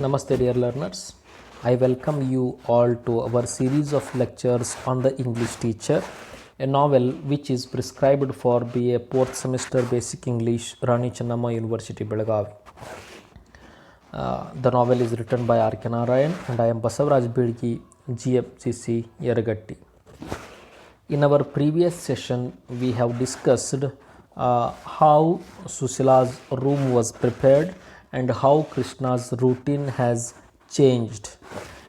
Namaste, dear learners. I welcome you all to our series of lectures on the English Teacher, a novel which is prescribed for BA 4th semester Basic English, Rani Chennamma University, Belagavi. The novel is written by R.K. Narayan and I am Basavaraj Bidgi, GFCC, Yeragatti. In our previous session, we have discussed how Susila's room was prepared and how Krishna's routine has changed,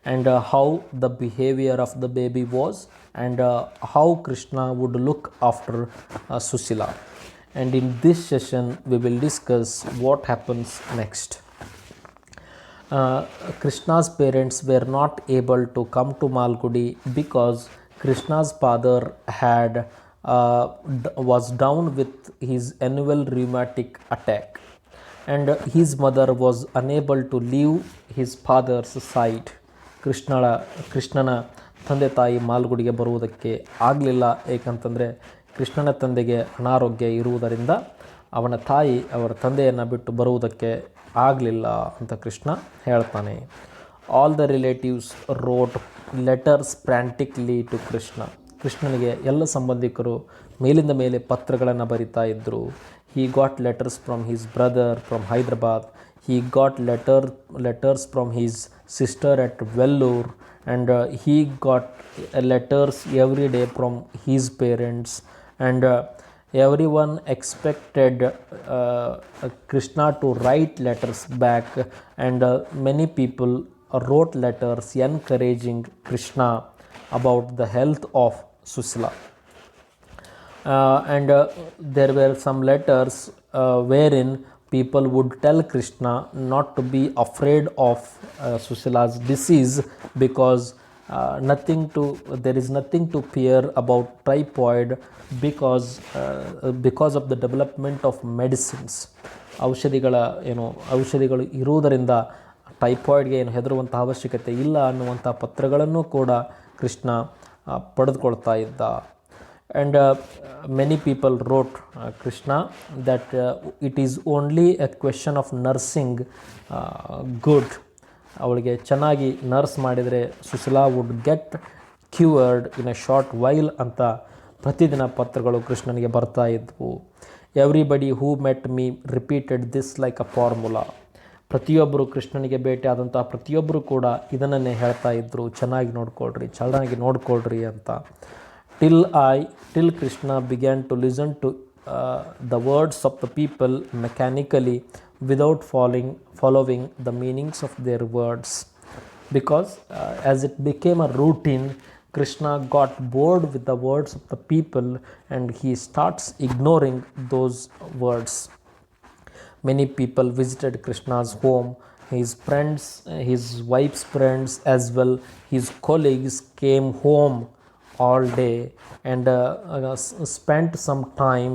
and how the behavior of the baby was, and how Krishna would look after Susila. And in this session, we will discuss what happens next. Krishna's parents were not able to come to Malgudi because Krishna's father was down with his annual rheumatic attack, and his mother was unable to leave his father's side. ಕೃಷ್ಣನ ತಂದೆ ತಾಯಿ ಮಾಲ್ಗುಡಿಗೆ ಬರುವುದಕ್ಕೆ ಆಗಲಿಲ್ಲ. ಏಕೆಂತಂದರೆ ಕೃಷ್ಣನ ತಂದೆಗೆ ಅನಾರೋಗ್ಯ ಇರುವುದರಿಂದ ಅವನ ತಾಯಿ ಅವರ ತಂದೆಯನ್ನು ಬಿಟ್ಟು ಬರುವುದಕ್ಕೆ ಆಗಲಿಲ್ಲ ಅಂತ ಕೃಷ್ಣ ಹೇಳ್ತಾನೆ. All the relatives wrote letters frantically to Krishna. ಕೃಷ್ಣನಿಗೆ ಎಲ್ಲ ಸಂಬಂಧಿಕರು ಮೇಲಿಂದ ಮೇಲೆ ಪತ್ರಗಳನ್ನು ಬರಿತಾ ಇದ್ದರು. He got letters from his brother from Hyderabad. He got letters from his sister at Vellore, and he got letters every day from his parents, and everyone expected Krishna to write letters back, and many people wrote letters encouraging Krishna about the health of Susila. And there were some letters wherein people would tell Krishna not to be afraid of Susila's disease because there is nothing to fear about typhoid because of the development of medicines. ಔಷಧಿಗಳು ಇರುವುದರಿಂದ ಟೈಫಾಯ್ಡ್ಗೆ ಏನು ಹೆದರುವಂಥ ಅವಶ್ಯಕತೆ ಇಲ್ಲ ಅನ್ನುವಂಥ ಪತ್ರಗಳನ್ನು ಕೂಡ ಕೃಷ್ಣ ಪಡೆದುಕೊಳ್ತಾ ಇದ್ದ. And many people wrote Krishna that it is only a question of nursing good. ಅವಳಿಗೆ ಚೆನ್ನಾಗಿ ನರ್ಸ್ ಮಾಡಿದರೆ Sushila wood get cured in a short while ಅಂತ ಪ್ರತಿದಿನ ಪತ್ರಗಳು ಕೃಷ್ಣನಿಗೆ ಬರ್ತಾ ಇದ್ವು. Everybody who met me repeated this like a formula. ಪ್ರತಿಯೊಬ್ಬರು ಕೃಷ್ಣನಿಗೆ ಭೇಟಿ ಆದಂಥ ಪ್ರತಿಯೊಬ್ಬರು ಕೂಡ ಇದನ್ನೇ ಹೇಳ್ತಾ ಇದ್ದರು, ಚೆನ್ನಾಗಿ ನೋಡ್ಕೊಳ್ರಿ ಅಂತ. Till Krishna began to listen to the words of the people mechanically without following the meanings of their words. Because as it became a routine, Krishna got bored with the words of the people and he starts ignoring those words. Many people visited Krishna's home. His friends, his wife's friends as well, his colleagues came home all day and spent some time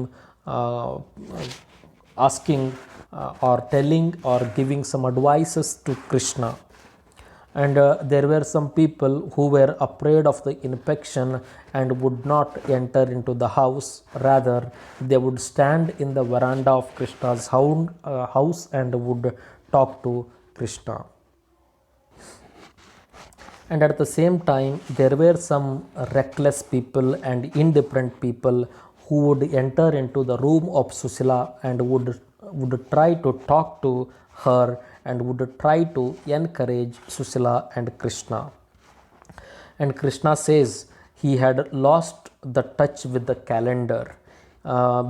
asking or telling or giving some advices to Krishna. And there were some people who were afraid of the infection and would not enter into the house. Rather, they would stand in the veranda of Krishna's house and would talk to Krishna. And at the same time, there were some reckless people and indifferent people who would enter into the room of Susila and would try to talk to her and would try to encourage Susila and Krishna. And Krishna says he had lost the touch with the calendar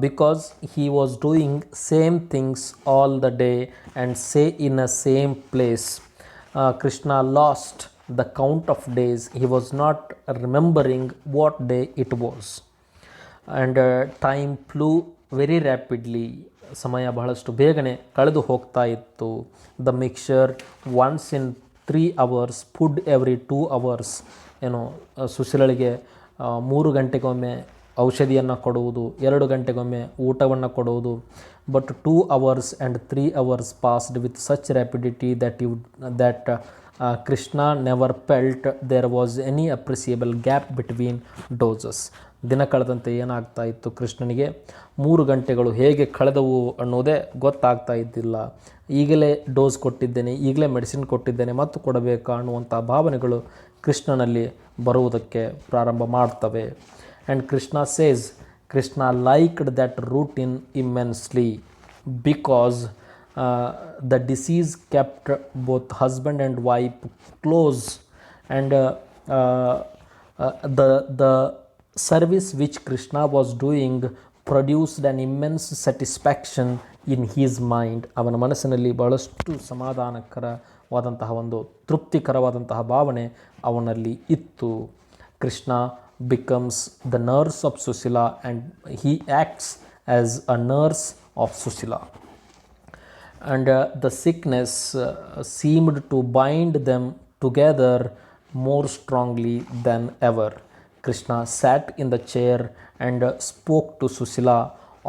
because he was doing same things all the day and say in a same place. Krishna lost the count of days. He was not remembering what day it was, and time flew very rapidly. ಸಮಯ ಬಹಳಷ್ಟು ಬೇಗನೆ ಕಳೆದು ಹೋಗ್ತಾ ಇತ್ತು. The mixture once in 3 hours, food every 2 hours. ಸುಶೀಲಳಿಗೆ 3 ಗಂಟೆಗೊಮ್ಮೆ ಔಷಧಿಯನ್ನು ಕೊಡುವುದು, 2 ಗಂಟೆಗೊಮ್ಮೆ ಊಟವನ್ನು ಕೊಡುವುದು. But 2 hours and 3 hours passed with such rapidity that Krishna never felt there was any appreciable gap between doses. ದಿನ ಕಳೆದಂತೆ ಏನಾಗ್ತಾ ಇತ್ತು, ಕೃಷ್ಣನಿಗೆ 3 ಗಂಟೆಗಳು ಹೇಗೆ ಕಳೆದವು ಅನ್ನೋದೇ ಗೊತ್ತಾಗ್ತಾ ಇದ್ದಿಲ್ಲ. ಈಗಲೇ ಡೋಸ್ ಕೊಟ್ಟಿದ್ದೇನೆ, ಈಗಲೇ ಮೆಡಿಸಿನ್ ಕೊಟ್ಟಿದ್ದೇನೆ, ಮತ್ತು ಕೊಡಬೇಕಾ ಅನ್ನುವಂಥ ಭಾವನೆಗಳು ಕೃಷ್ಣನಲ್ಲಿ ಬರುವುದಕ್ಕೆ ಪ್ರಾರಂಭ ಮಾಡ್ತವೆ. And Krishna says, Krishna liked that routine immensely because the disease kept both husband and wife close, and the service which Krishna was doing produced an immense satisfaction in his mind. ಅವನ ಮನಸ್ಸಿನಲ್ಲಿ ಬಹಳಷ್ಟು ಸಮಾಧಾನಕರವಾದಂತಹ ಒಂದು ತೃಪ್ತಿಕರವಾದಂತಹ ಭಾವನೆ ಅವನಲ್ಲಿ ಇತ್ತು. Krishna becomes the nurse of Susila and he acts as a nurse of Susila. And the sickness seemed to bind them together more strongly than ever. Krishna sat in the chair and spoke to Susila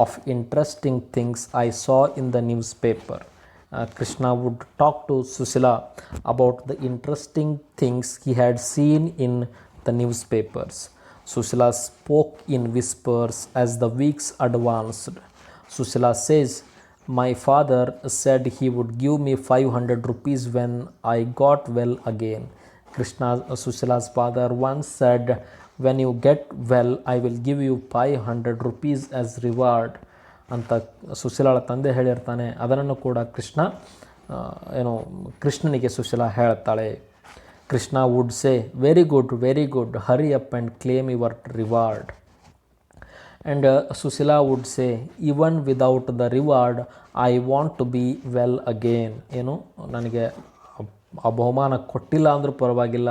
of interesting things I saw in the newspaper. Krishna would talk to Susila about the interesting things he had seen in the newspapers. Susila spoke in whispers as the weeks advanced. Susila says, my father said he would give me 500 rupees when I got well again. Susila's father once said, when you get well, I will give you 500 rupees as reward. ಅಂತ ಸುಶೀಲಾಳ ತಂದೆ ಹೇಳಿರ್ತಾನೆ. ಅದನ್ನು ಕೂಡ ಕೃಷ್ಣನಿಗೆ ಸುಶೀಲಾ ಹೇಳ್ತಾಳೆ. Krishna would say, very good, hurry up and claim your reward. And Susila would say, even without the reward, I want to be well again. ನನಗೆ ಆ ಬಹುಮಾನ ಕೊಟ್ಟಿಲ್ಲ ಅಂದರೂ ಪರವಾಗಿಲ್ಲ,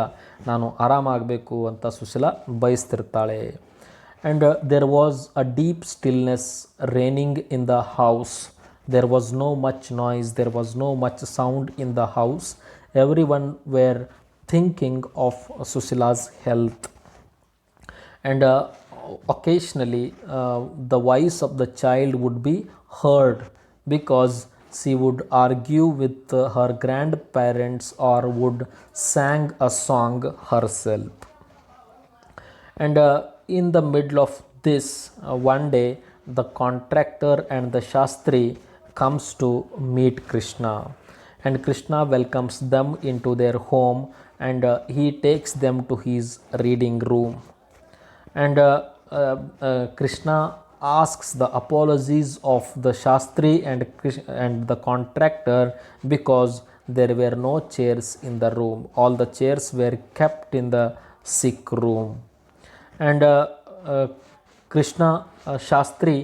ನಾನು ಆರಾಮಾಗಬೇಕು ಅಂತ Sushila ಬಯಸ್ತಿರ್ತಾಳೆ. And there was a deep stillness reigning in the house. There was no much noise, there was no much sound in the house. Everyone were thinking of Susila's health. And occasionally the voice of the child would be heard because she would argue with her grandparents or would sing a song herself. And in the middle of this, one day the contractor and the Shastri comes to meet Krishna, and Krishna welcomes them into their home, and he takes them to his reading room. And Krishna asks the apologies of the Shastri and the contractor because there were no chairs in the room. All the chairs were kept in the sick room. And Shastri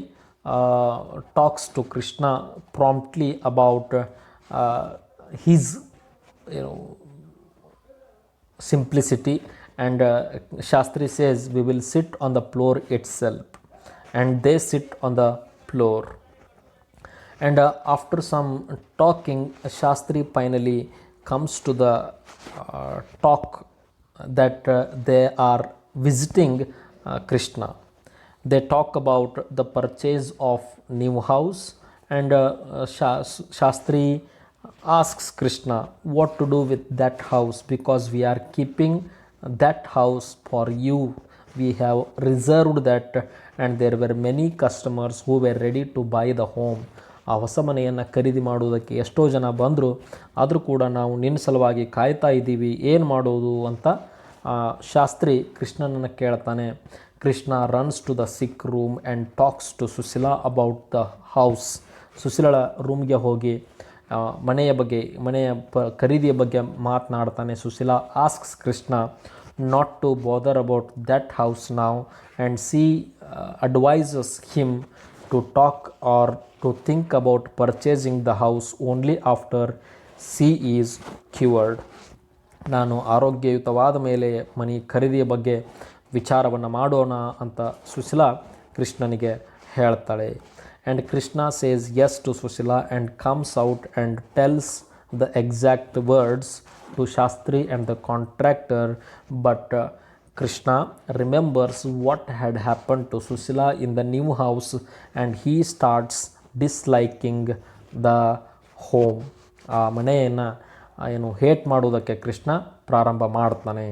talks to Krishna promptly about his simplicity. And Shastri says, we will sit on the floor itself. And they sit on the floor. And after some talking, Shastri finally comes to the talk that they are visiting Krishna. They talk about the purchase of new house. And Shastri asks Krishna what to do with that house, because we are keeping that house for you. We have reserved that, and there were many customers who were ready to buy the home. ಆ ಹೊಸ ಮನೆಯನ್ನು ಖರೀದಿ ಮಾಡುವುದಕ್ಕೆ ಎಷ್ಟೋ ಜನ ಬಂದರು, ಆದರೂ ಕೂಡ ನಾವು ನಿನ್ನ ಸಲುವಾಗಿ ಕಾಯ್ತಾ ಇದ್ದೀವಿ, ಏನು ಮಾಡೋದು ಅಂತ ಶಾಸ್ತ್ರಿ ಕೃಷ್ಣನನ್ನು ಕೇಳ್ತಾನೆ. Krishna runs to the sick room and talks to Sushila about the house. ಸುಶೀಲಳ ರೂಮ್ಗೆ ಹೋಗಿ ಮನೆಯ ಖರೀದಿಯ ಬಗ್ಗೆ ಮಾತನಾಡ್ತಾನೆ. Sushila asks Krishna not to bother about that house now, and she advises him to talk or to think about purchasing the house only after she is cured. ನಾನು ಆರೋಗ್ಯಯುತವಾದ ಮೇಲೆ ಮನೆ ಖರೀದಿಯ ಬಗ್ಗೆ ವಿಚಾರವನ್ನು ಮಾಡೋಣ ಅಂತ ಸುಶೀಲಾ ಕೃಷ್ಣನಿಗೆ ಹೇಳ್ತಾಳೆ. And Krishna says yes to Susila and comes out and tells the exact words to Shastri and the contractor, but Krishna remembers what had happened to Susila in the new house, and he starts disliking the home. ಆ ಮನೆಯನ್ನು hate ಮಾಡೋದಕ್ಕೆ ಕೃಷ್ಣ ಪ್ರಾರಂಭ ಮಾಡ್ತಾನೆ.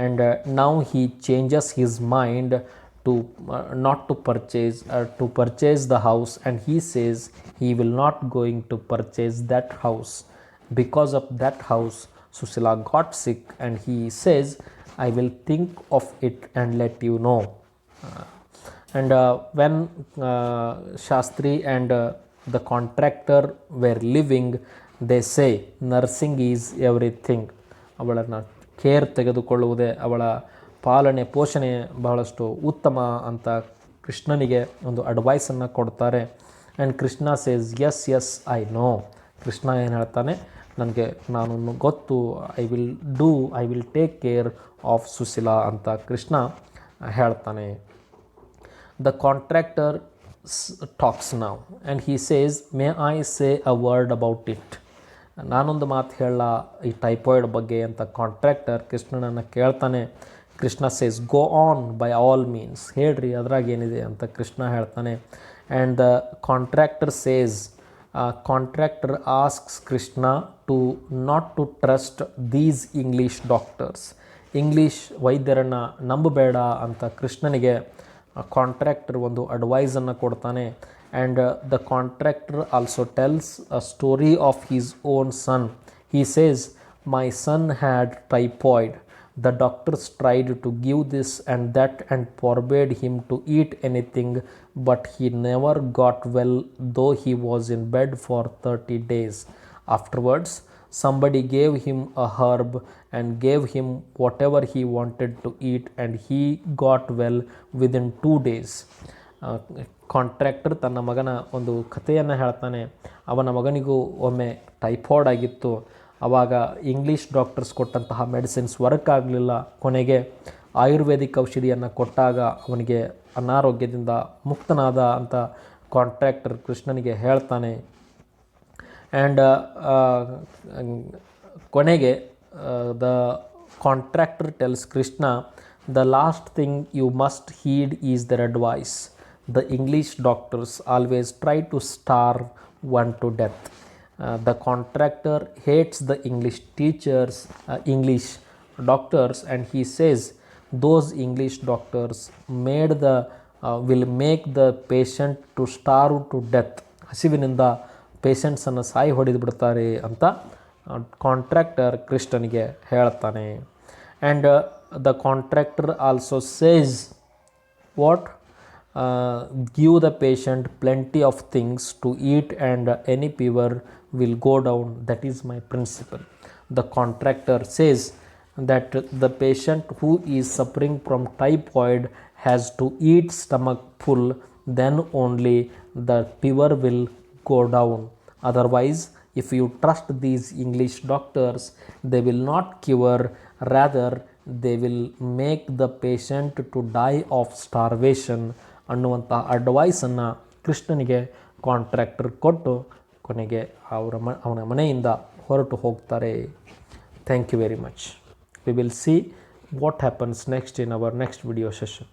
And now he changes his mind to not to purchase the house, and he says he will not going to purchase that house. Because of that house, Susila got sick, and he says, I will think of it and let you know. And when Shastri and the contractor were living, they say nursing is everything. ಅವಳನ್ನು care ತೆಗೆದುಕೊಳ್ಳುವುದೇ, ಅವಳ ಪಾಲನೆ ಪೋಷಣೆ ಬಹಳಷ್ಟು ಉತ್ತಮ ಅಂತ ಕೃಷ್ಣನಿಗೆ ಒಂದು ಅಡ್ವೈಸನ್ನು ಕೊಡ್ತಾರೆ. And Krishna says yes yes I know. Krishna ಏನು ಹೇಳ್ತಾನೆ, ನನಗೆ ನಾನು ಗೊತ್ತು, I will take care of Sushila ಅಂತ ಕೃಷ್ಣ ಹೇಳ್ತಾನೆ. The contractor talks now and he says, may I say a word about it? ನಾನೊಂದು ಮಾತು ಹೇಳ ಈ ಟೈಫಾಯ್ಡ್ ಬಗ್ಗೆ ಅಂತ ಕಾಂಟ್ರಾಕ್ಟರ್ ಕೃಷ್ಣನನ್ನು ಕೇಳ್ತಾನೆ. Krishna says go on by all means, ಹೇಳ್ರಿ ಅದ್ರಾಗ ಏನಿದೆ ಅಂತ ಕೃಷ್ಣ ಹೇಳ್ತಾನೆ. And the contractor says, contractor asks Krishna to not to trust these English doctors. English ವೈದ್ಯರನ್ನು ನಂಬಬೇಡ ಅಂತ ಕೃಷ್ಣನಿಗೆ ಕಾಂಟ್ರಾಕ್ಟರ್ ಒಂದು ಅಡ್ವೈಸನ್ನು ಕೊಡ್ತಾನೆ. And the contractor also tells a story of his own son. He says, my son had typhoid. The doctors tried to give this and that and forbade him to eat anything, but he never got well, though he was in bed for 30 days. Afterwards, somebody gave him a herb and gave him whatever he wanted to eat, and he got well within 2 days. Contractor ತನ್ನ ಮಗನ ಒಂದು ಕಥೆಯನ್ನು ಹೇಳ್ತಾನೆ. ಅವನ ಮಗನಿಗೂ ಒಮ್ಮೆ typhoid ಆಗಿತ್ತು. ಆವಾಗ English doctors ಕೊಟ್ಟಂತಹ ಮೆಡಿಸಿನ್ಸ್ ವರ್ಕ್ ಆಗಲಿಲ್ಲ. ಕೊನೆಗೆ ಆಯುರ್ವೇದಿಕ್ ಔಷಧಿಯನ್ನು ಕೊಟ್ಟಾಗ ಅವನಿಗೆ ಅನಾರೋಗ್ಯದಿಂದ ಮುಕ್ತನಾದ ಅಂತ ಕಾಂಟ್ರಾಕ್ಟರ್ ಕೃಷ್ಣನಿಗೆ ಹೇಳ್ತಾನೆ. ಆ್ಯಂಡ್ ಕೊನೆಗೆ the contractor tells Krishna, the last thing you must heed is their advice. The English doctors always try to starve one to death. The contractor hates the English teachers, English doctors, and he says those English doctors will make the patient to starve to death. ಹಸಿವಿನಿಂದ ಪೇಷಂಟ್ಸನ್ನು ಸಾಯಿ ಹೊಡೆದು ಬಿಡ್ತಾರೆ ಅಂತ contractor ಕೃಷ್ಣನಿಗೆ ಹೇಳ್ತಾನೆ. And the contractor also says what, give the patient plenty of things to eat and any fever will go down. That is my principle. The contractor says that the patient who is suffering from typhoid has to eat stomach full, then only the fever will go down. Otherwise, if you trust these English doctors, they will not cure, rather they will make the patient to die of starvation ಅನ್ನುವಂಥ ಅಡ್ವೈಸನ್ನು ಕೃಷ್ಣನಿಗೆ contractor ಕೊಟ್ಟು ಕೊನೆಗೆ ಅವನ ಮನೆಯಿಂದ ಹೊರಟು ಹೋಗ್ತಾರೆ. Thank you very much. We will see what happens next in our next video session.